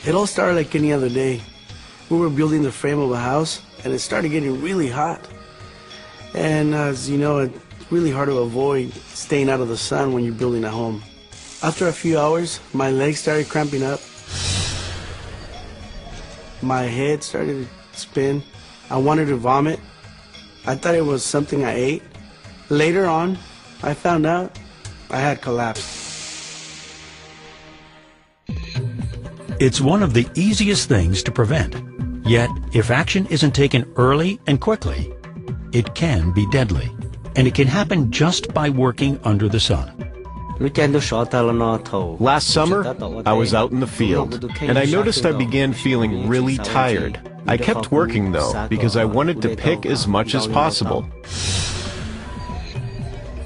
It all started like any other day. We were building the frame of a house, and it started getting really hot. And as you know, it's really hard to avoid staying out of the sun when you're building a home. After a few hours, my legs started cramping up. My head started to spin. I wanted to vomit. I thought it was something I ate. Later on, I found out I had collapsed. It's one of the easiest things to prevent. Yet, if action isn't taken early and quickly, it can be deadly. And it can happen just by working under the sun. Last summer, I was out in the field, and I noticed I began feeling really tired. I kept working though, because I wanted to pick as much as possible.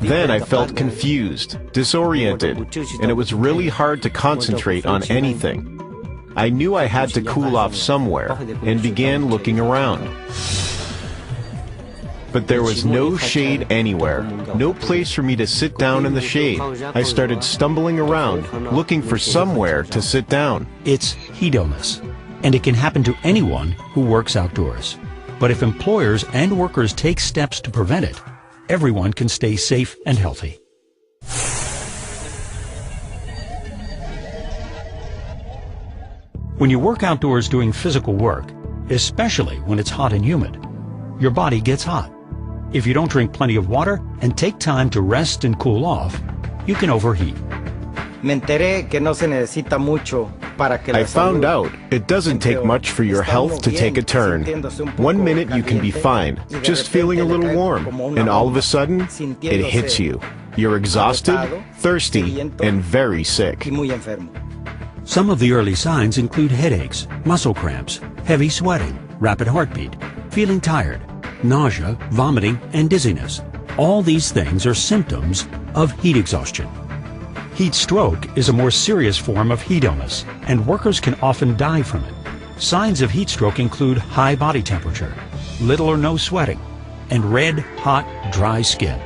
Then I felt confused, disoriented, and it was really hard to concentrate on anything. I knew I had to cool off somewhere, and began looking around. But there was no shade anywhere, no place for me to sit down in the shade. I started stumbling around, looking for somewhere to sit down. It's heat illness, and it can happen to anyone who works outdoors. But if employers and workers take steps to prevent it, everyone can stay safe and healthy. When you work outdoors doing physical work, especially when it's hot and humid, your body gets hot. If you don't drink plenty of water and take time to rest and cool off, you can overheat. I found out it doesn't take much for your health to take a turn. 1 minute you can be fine, just feeling a little warm, and all of a sudden, it hits you. You're exhausted, thirsty, and very sick. Some of the early signs include headaches, muscle cramps, heavy sweating, rapid heartbeat, feeling tired, nausea, vomiting, and dizziness. All these things are symptoms of heat exhaustion. Heat stroke is a more serious form of heat illness, and workers can often die from it. Signs of heat stroke include high body temperature, little or no sweating, and red, hot, dry skin.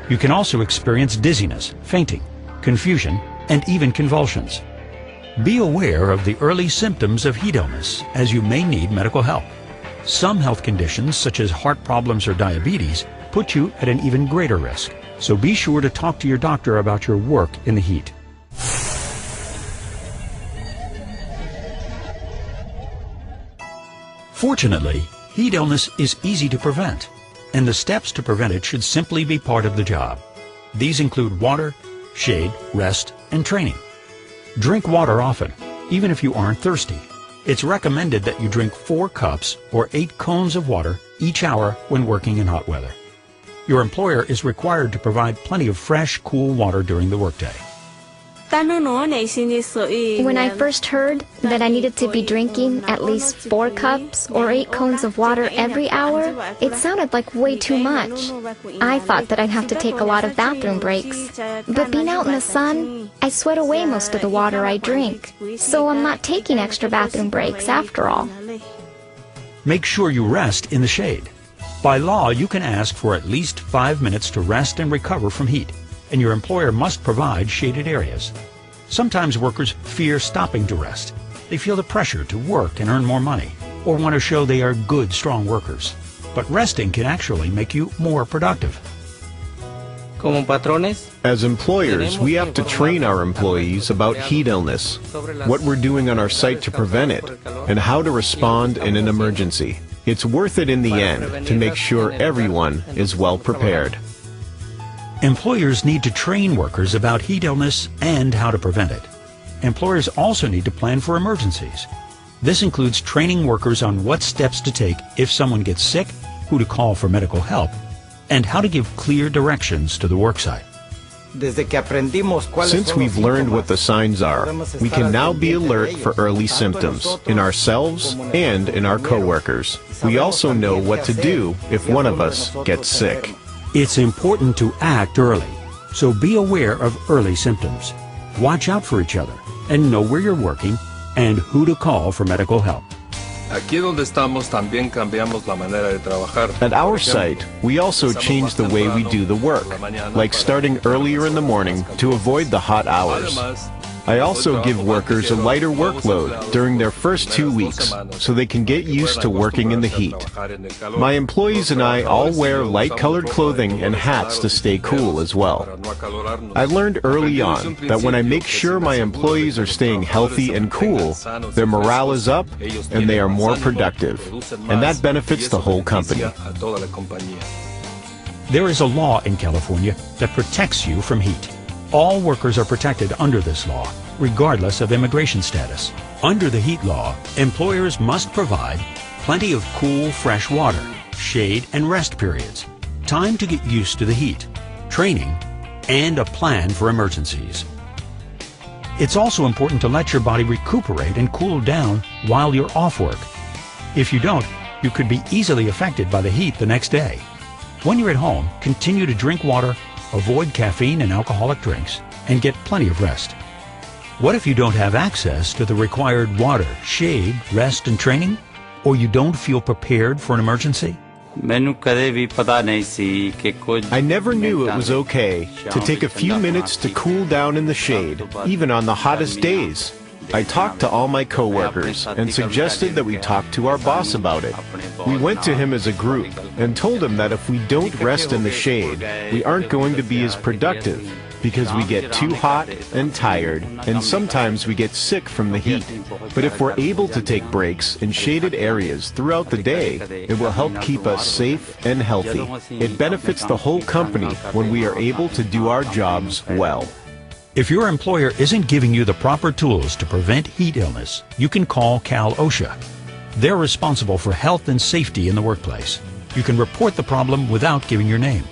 You can also experience dizziness, fainting, confusion, and even convulsions. Be aware of the early symptoms of heat illness, as you may need medical help. Some health conditions, such as heart problems or diabetes, put you at an even greater risk. So be sure to talk to your doctor about your work in the heat. Fortunately, heat illness is easy to prevent, and the steps to prevent it should simply be part of the job. These include water, shade, rest, and training. Drink water often, even if you aren't thirsty. It's recommended that you drink 4 cups or 8 cones of water each hour when working in hot weather. Your employer is required to provide plenty of fresh, cool water during the workday. When I first heard that I needed to be drinking at least 4 cups or 8 cones of water every hour, it sounded like way too much. I thought that I'd have to take a lot of bathroom breaks. But being out in the sun, I sweat away most of the water I drink, so I'm not taking extra bathroom breaks after all. Make sure you rest in the shade. By law, you can ask for at least 5 minutes to rest and recover from heat, and your employer must provide shaded areas. Sometimes workers fear stopping to rest. They feel the pressure to work and earn more money, or want to show they are good, strong workers. But resting can actually make you more productive. As employers, we have to train our employees about heat illness, what we're doing on our site to prevent it, and how to respond in an emergency. It's worth it in the end to make sure everyone is well prepared. Employers need to train workers about heat illness and how to prevent it. Employers also need to plan for emergencies. This includes training workers on what steps to take if someone gets sick, who to call for medical help, and how to give clear directions to the worksite. Since we've learned what the signs are, we can now be alert for early symptoms in ourselves and in our coworkers. We also know what to do if one of us gets sick. It's important to act early, so be aware of early symptoms. Watch out for each other and know where you're working and who to call for medical help. Aquí donde estamos también cambiamos la manera de trabajar. At our site, we also change the way we do the work, like starting earlier in the morning to avoid the hot hours. I also give workers a lighter workload during their first 2 weeks so they can get used to working in the heat. My employees and I all wear light-colored clothing and hats to stay cool as well. I learned early on that when I make sure my employees are staying healthy and cool, their morale is up and they are more productive, and that benefits the whole company. There is a law in California that protects you from heat. All workers are protected under this law, regardless of immigration status. Under the heat law, employers must provide plenty of cool, fresh water, shade and rest periods, time to get used to the heat, training, and a plan for emergencies. It's also important to let your body recuperate and cool down while you're off work. If you don't, you could be easily affected by the heat the next day. When you're at home, continue to drink water, avoid caffeine and alcoholic drinks, and get plenty of rest. What if you don't have access to the required water, shade, rest, and training? Or you don't feel prepared for an emergency? I never knew it was okay to take a few minutes to cool down in the shade, even on the hottest days. I talked to all my coworkers and suggested that we talk to our boss about it. We went to him as a group and told him that if we don't rest in the shade, we aren't going to be as productive because we get too hot and tired, and sometimes we get sick from the heat. But if we're able to take breaks in shaded areas throughout the day, it will help keep us safe and healthy. It benefits the whole company when we are able to do our jobs well. If your employer isn't giving you the proper tools to prevent heat illness, you can call Cal OSHA. They're responsible for health and safety in the workplace. You can report the problem without giving your name.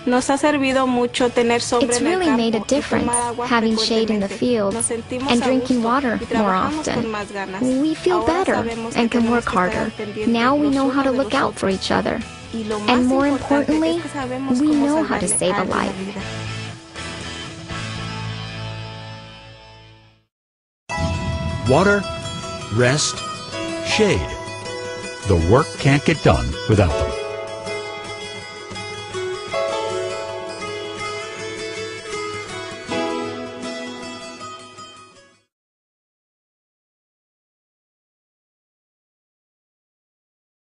It's really made a difference having shade in the fields and drinking water more often. We feel better and can work harder. Now we know how to look out for each other. And more importantly, we know how to save a life. Water, rest, shade. The work can't get done without them.